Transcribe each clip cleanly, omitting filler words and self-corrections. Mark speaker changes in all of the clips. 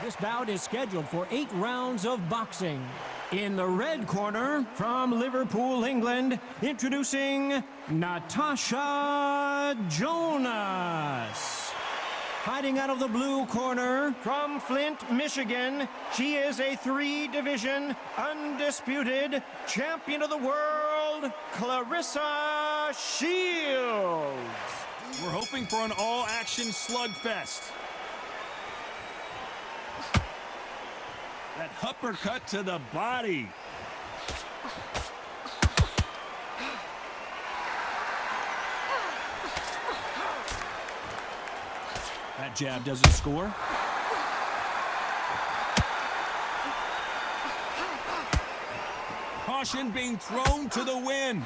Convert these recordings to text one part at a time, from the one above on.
Speaker 1: This bout is scheduled for 8 rounds of boxing. In the red corner, from Liverpool, England, introducing Natasha Jonas. Fighting out of the blue corner, from Flint, Michigan, she is a 3-division, undisputed champion of the world, Clarissa Shields.
Speaker 2: We're hoping for an all-action slugfest. That uppercut to the body. That jab doesn't score. Caution being thrown to the wind.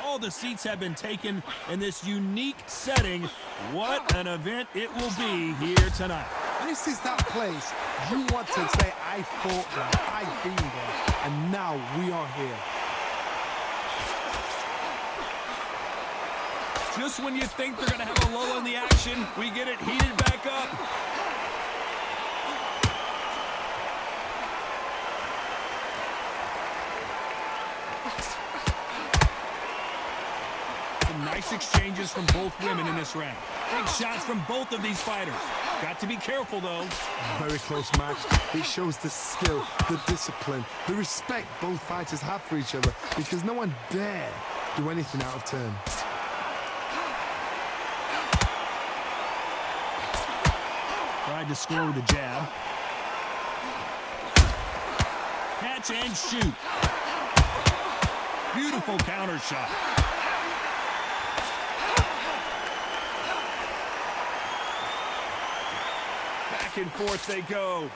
Speaker 2: All the seats have been taken in this unique setting. What an event it will be here tonight.
Speaker 3: This is that place you want to say, I fought there, I've been there, and now we are here.
Speaker 2: Just when you think they're going to have a lull in the action, we get it heated back up. Some nice exchanges from both women in this round. Big shots from both of these fighters. Got to be careful, though.
Speaker 3: Very close match. It shows the skill, the discipline, the respect both fighters have for each other, because no one dare do anything out of turn.
Speaker 2: Tried to score with a jab. Catch and shoot. Beautiful counter shot. Back and forth they go.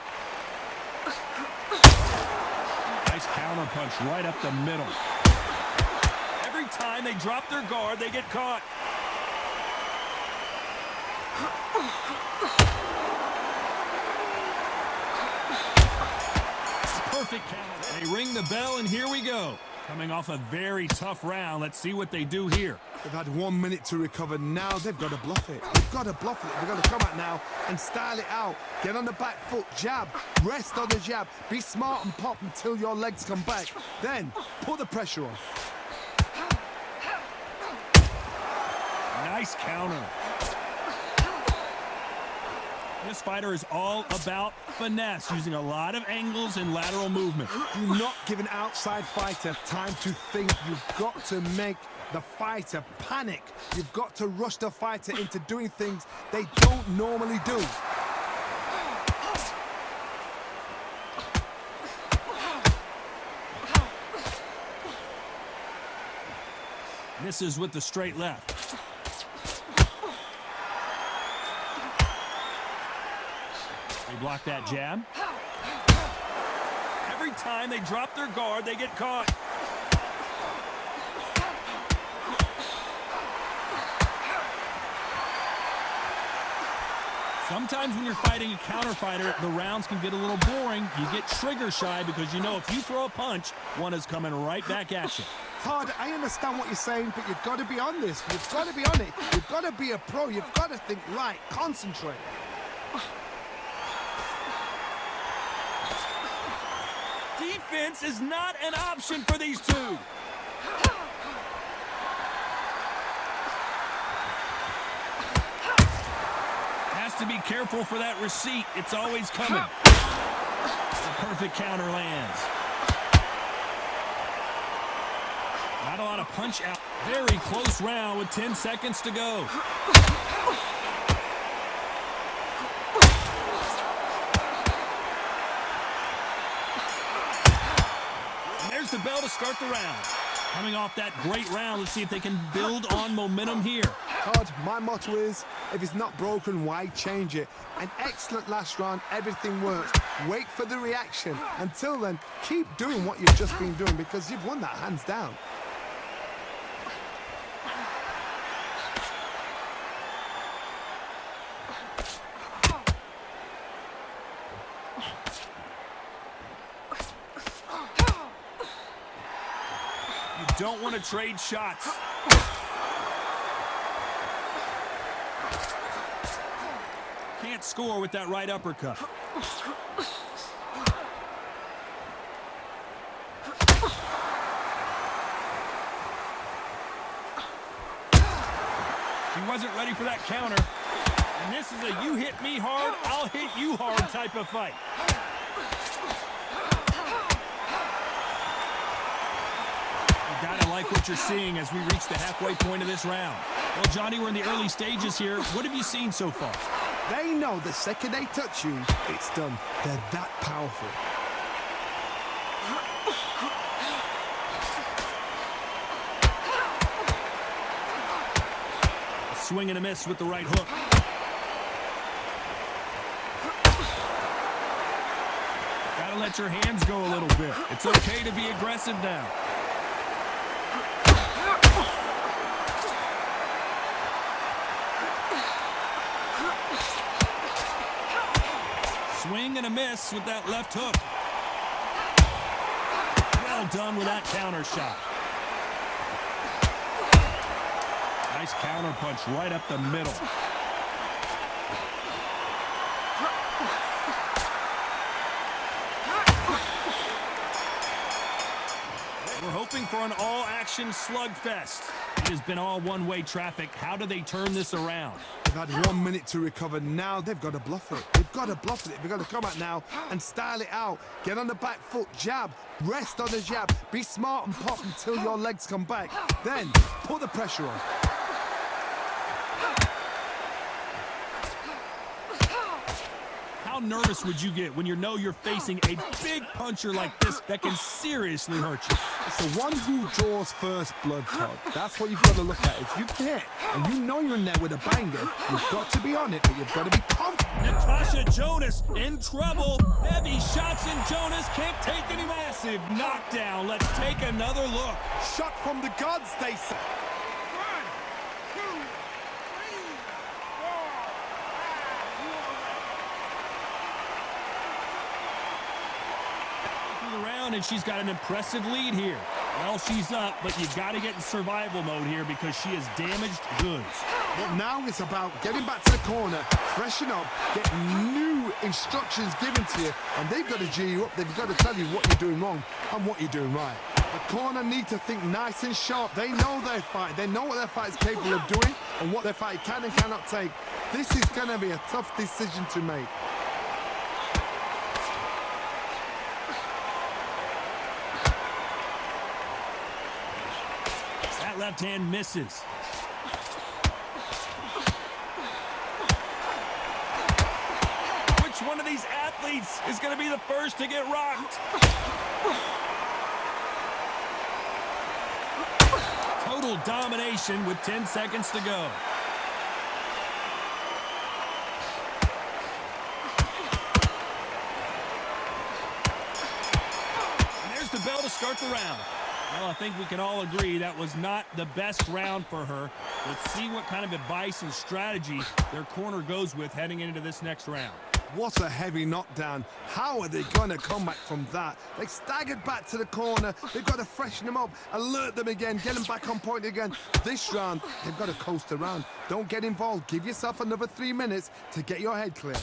Speaker 2: Nice counter punch right up the middle. Every time they drop their guard, they get caught. Perfect counter. They ring the bell, and here we go. Coming off a very tough round, let's see what they do here.
Speaker 3: They've had 1 minute to recover. Now they've got to bluff it. They've got to bluff it. They've got to come out now and style it out. Get on the back foot, jab, rest on the jab. Be smart and pop until your legs come back. Then put the pressure on.
Speaker 2: Nice counter. This fighter is all about finesse, using a lot of angles and lateral movement.
Speaker 3: Do not give an outside fighter time to think. You've got to make the fighter panic. You've got to rush the fighter into doing things they don't normally do.
Speaker 2: Misses with the straight left. They block that jab. Every time they drop their guard, they get caught. Sometimes when you're fighting a counter fighter, the rounds can get a little boring. You get trigger shy because you know if you throw a punch, one is coming right back at you.
Speaker 3: Todd, I understand what you're saying, but you've got to be on this. You've got to be on it. You've got to be a pro. You've got to think right. Concentrate.
Speaker 2: Defense is not an option for these two. Has to be careful for that receipt. It's always coming. The perfect counter lands. Not a lot of punch out. Very close round with 10 seconds to go. The bell to start the round. Coming off that great round, let's see if they can build on momentum here.
Speaker 3: Todd, my motto is, if it's not broken, why change it? An excellent last round, everything works. Wait for the reaction. Until then, keep doing what you've just been doing, because you've won that hands down.
Speaker 2: don't want to trade shots. Can't score with that right uppercut. He wasn't ready for that counter. And this is a you hit me hard, I'll hit you hard type of fight. You gotta like what you're seeing as we reach the halfway point of this round. Well, Johnny, we're in the early stages here. What have you seen so far?
Speaker 3: They know the second they touch you, it's done. They're that powerful.
Speaker 2: A swing and a miss with the right hook. Gotta let your hands go a little bit. It's okay to be aggressive now. Swing and a miss with that left hook. Well done with that counter shot. Nice counter punch right up the middle. We're hoping for an all-action slugfest. It has been all one-way traffic. How do they turn this around?
Speaker 3: They've had 1 minute to recover. Now they've got to bluff it. They've got to bluff it. They've got to come out now and style it out. Get on the back foot, jab, rest on the jab. Be smart and pop until your legs come back. Then put the pressure on.
Speaker 2: How nervous would you get when you know you're facing a big puncher like this that can seriously hurt you?
Speaker 3: It's the one who draws first blood, Todd. That's what you've got to look at. If you hit and you know you're in there with a banger, you've got to be on it, but you've got to be confident.
Speaker 2: Natasha Jonas in trouble. Heavy shots, and Jonas can't take any massive knockdown. Let's take another look.
Speaker 3: Shot from the gods, they say.
Speaker 2: And she's got an impressive lead here. Well, she's up, but you got to get in survival mode here because she is damaged goods.
Speaker 3: But now it's about getting back to the corner, freshen up, get new instructions given to you, and they've got to G you up. They've got to tell you what you're doing wrong and what you're doing right. The corner need to think nice and sharp. They know their fight. They know what their fight is capable of doing and what their fight can and cannot take. This is going to be a tough decision to make.
Speaker 2: Left hand misses. Which one of these athletes is going to be the first to get rocked? Total domination with 10 seconds to go. And there's the bell to start the round. Well, I think we can all agree that was not the best round for her. Let's see what kind of advice and strategy their corner goes with heading into this next round.
Speaker 3: What a heavy knockdown. How are they going to come back from that? They staggered back to the corner. They've got to freshen them up, alert them again, get them back on point again. This round, they've got to coast around. Don't get involved. Give yourself another 3 minutes to get your head clear.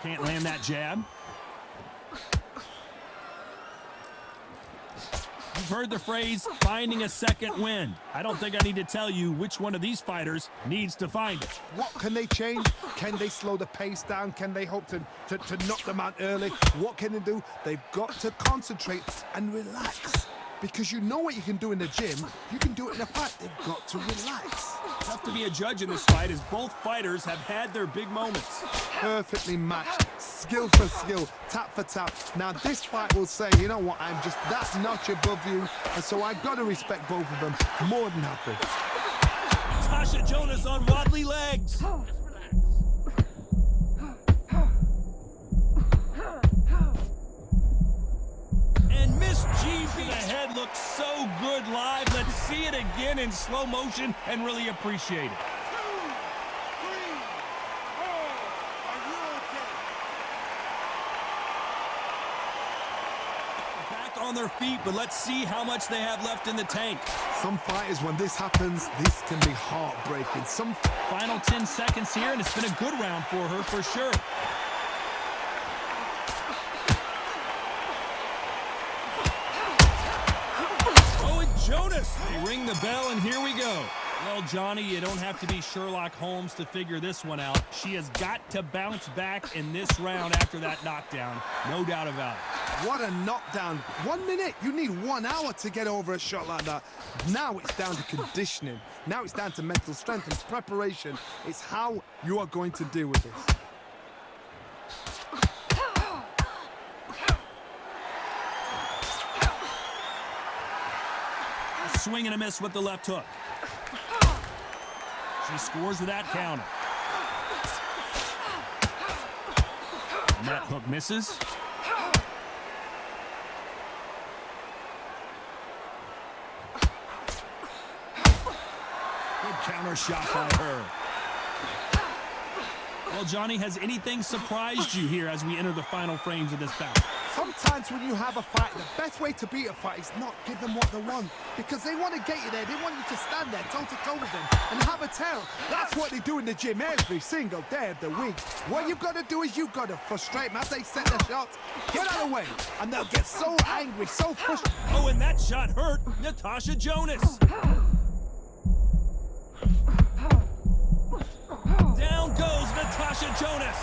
Speaker 2: Can't land that jab. You've heard the phrase, finding a second wind. I don't think I need to tell you which one of these fighters needs to find it.
Speaker 3: What can they change? Can they slow the pace down? Can they hope to knock them out early? What can they do? They've got to concentrate and relax. Because you know what you can do in the gym, you can do it in a fight. They've got to relax.
Speaker 2: Tough to be a judge in this fight as both fighters have had their big moments.
Speaker 3: Perfectly matched, skill for skill, tap for tap. Now this fight will say, you know what, I'm just that notch above you, and so I've got to respect both of them more than happy.
Speaker 2: Natasha Jonas on wobbly legs. And Miss G for the head looks so good live. Let's see it again in slow motion and really appreciate it.
Speaker 4: 2, 3, 4.
Speaker 2: on their feet, but let's see how much they have left in the tank.
Speaker 3: Some fighters, when this happens, this can be heartbreaking.
Speaker 2: Final 10 seconds here, and it's been a good round for her, for sure. Oh, and JONAS! They ring the bell, and here we go. Well, Johnny, you don't have to be Sherlock Holmes to figure this one out. She has got to bounce back in this round after that knockdown. No doubt about it.
Speaker 3: What a knockdown. 1 minute. You need 1 hour to get over a shot like that. Now it's down to conditioning. Now it's down to mental strength and preparation. It's how you are going to deal with this.
Speaker 2: Swing and a miss with the left hook. She scores with that counter. And that hook misses. Good counter shot by her. Well, Johnny, has anything surprised you here as we enter the final frames of this bout?
Speaker 3: Sometimes when you have a fight, the best way to beat a fight is not give them what they want. Because they want to get you there. They want you to stand there toe-to-toe with them and have a tell. That's what they do in the gym every single day of the week. What you've got to do is you've got to frustrate them as they set their shots. Get out of the way. And they'll get so angry, so frustrated.
Speaker 2: Oh, and that shot hurt Natasha Jonas. Down goes Natasha Jonas.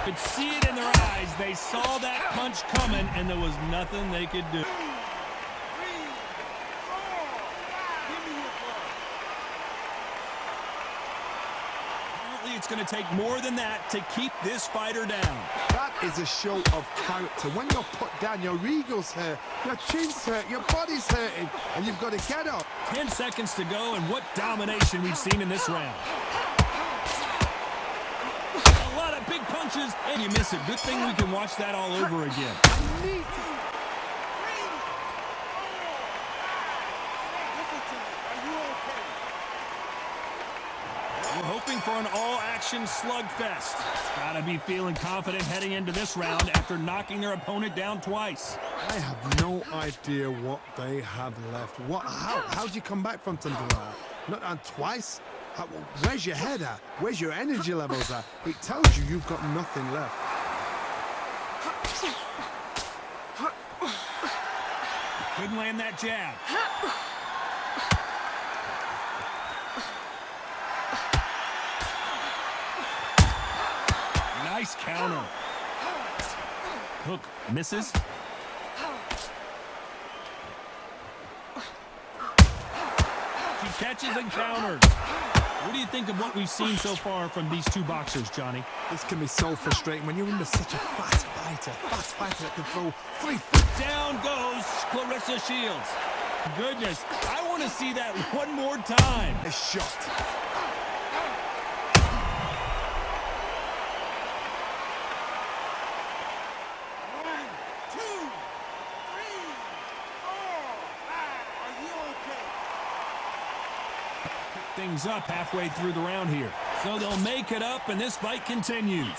Speaker 2: Could see it in their eyes. They saw that punch coming, and there was nothing they could do. Apparently, it's going to take more than that to keep this fighter down.
Speaker 3: That is a show of character. When you're put down, your ego's hurt, your chin's hurt, your body's hurting, and you've got to get up.
Speaker 2: 10 seconds to go, and what domination we've seen in this round. Big punches, and you miss it. Good thing we can watch that all over again. We're hoping for an all-action slugfest. Gotta be feeling confident heading into this round after knocking their opponent down twice.
Speaker 3: I have no idea what they have left. How do you come back from something like that? Not on twice? Where's your head at? Where's your energy levels at? It tells you you've got nothing left.
Speaker 2: Couldn't land that jab. Nice counter. Hook misses. She catches and counters. What do you think of what we've seen so far from these two boxers, Johnny?
Speaker 3: This can be so frustrating when you're under such a fast fighter that can throw 3
Speaker 2: Down goes Clarissa Shields. Goodness, I want to see that one more time.
Speaker 3: A shot.
Speaker 2: Things up halfway through the round here. So they'll make it up, and this fight continues.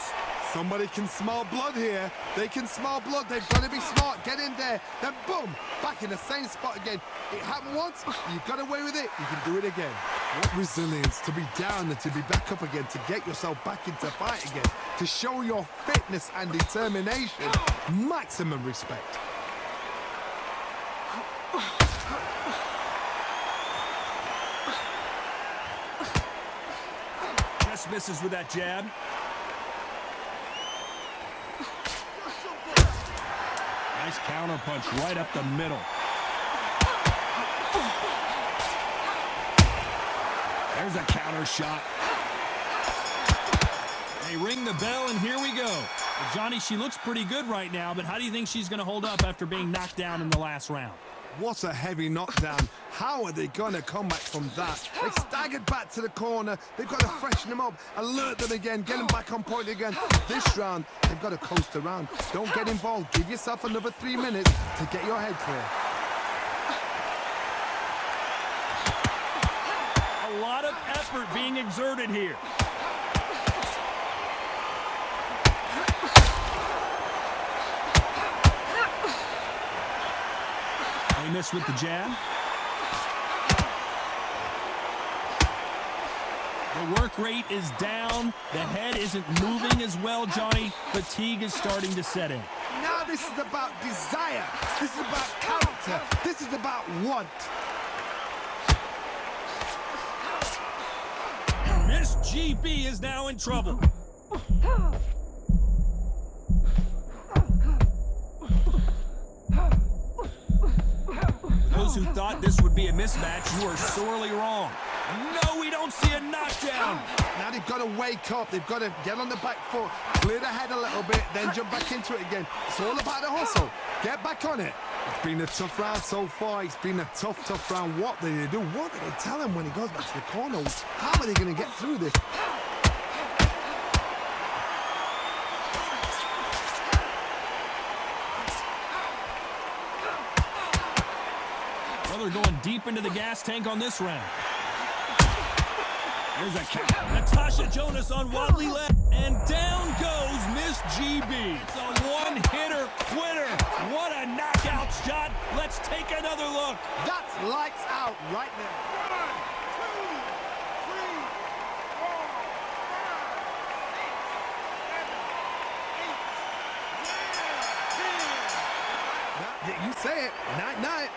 Speaker 3: Somebody can smell blood here. They can smell blood. They've got to be smart. Get in there. Then boom, back in the same spot again. It happened once. You got away with it. You can do it again. What resilience to be down and to be back up again, to get yourself back into fight again, to show your fitness and determination. Maximum respect.
Speaker 2: Misses with that jab. Nice counter punch right up the middle. There's a counter shot. They ring the bell, and here we go. Well, Johnny, she looks pretty good right now, but how do you think she's going to hold up after being knocked down in the last round?
Speaker 3: What a heavy knockdown. How are they going to come back from that? They staggered back to the corner. They've got to freshen them up, alert them again, get them back on point again. This round, they've got to coast around. Don't get involved. Give yourself another 3 minutes to get your head clear.
Speaker 2: A lot of effort being exerted here. They miss with the jab. The work rate is down. The head isn't moving as well, Johnny. Fatigue is starting to set in.
Speaker 3: Now this is about desire. This is about character. This is about want.
Speaker 2: Miss GB is now in trouble. Those who thought this would be a mismatch, you are sorely wrong. No, we don't see a knockdown.
Speaker 3: Now they've got to wake up. They've got to get on the back foot, clear the head a little bit, then jump back into it again. It's all about the hustle. Get back on it. It's been a tough round so far. It's been a tough round. What do they do? What do they tell him when he goes back to the corner? How are they going to get through this?
Speaker 2: Well, they're going deep into the gas tank on this round. There's a count. Natasha Jonas on wobbly left, and down goes Miss GB. It's a one-hitter quitter. What a knockout shot. Let's take another look.
Speaker 3: That's lights out right there. 1, 2, 3, 4, 5, 6, 7, 8. You say it. Night-night.